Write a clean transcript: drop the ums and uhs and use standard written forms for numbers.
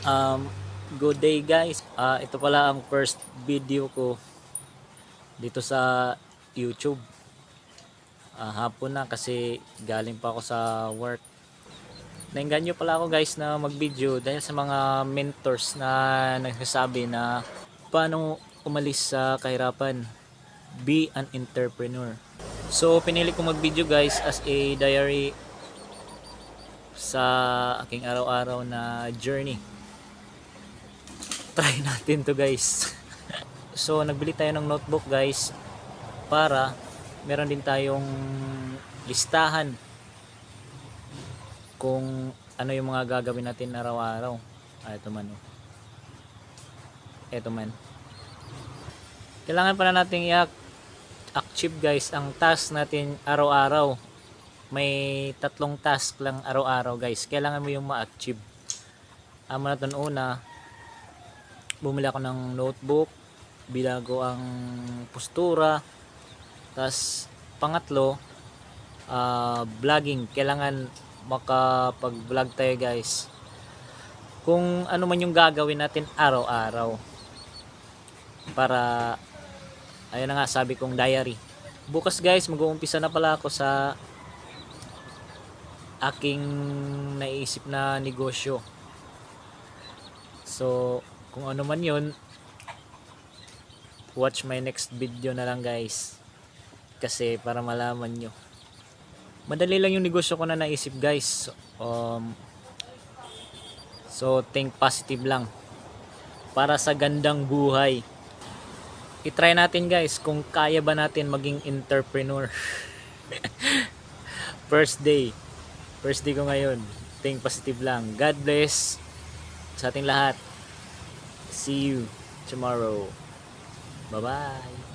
Um, Good day guys. Ito pala ang first video ko dito sa YouTube. Hapon na kasi galing pa ako sa work. Nainganyo pala ako guys na mag-video dahil sa mga mentors na nagsasabi na paano umalis sa kahirapan. Be an entrepreneur. So pinili kong mag-video guys as a diary sa aking araw-araw na journey. Try natin to guys. So nagbili tayo ng notebook guys para meron din tayong listahan kung ano yung mga gagawin natin araw-araw. Ito man. Ito man. Kailangan pala nating i-achieve guys ang task natin araw-araw. May 3 task lang araw-araw guys. Kailangan mo yung ma-achieve. Muna ito una, bumili ako ng notebook, binago ang postura. Tas pangatlo, vlogging. Kailangan makapag-vlog tayo guys. Kung ano man yung gagawin natin araw-araw. Para, ayun na nga sabi kong diary. Bukas guys, mag-uumpisa na pala ako sa aking naisip na negosyo. So, kung ano man yun, watch my next video na lang guys. Kasi para malaman nyo. Madali lang yung negosyo ko na naisip guys. So think positive lang. Para sa gandang buhay. I-try natin guys kung kaya ba natin maging entrepreneur. First day ko ngayon. Think positive lang. God bless sa ating lahat. See you tomorrow. Bye bye.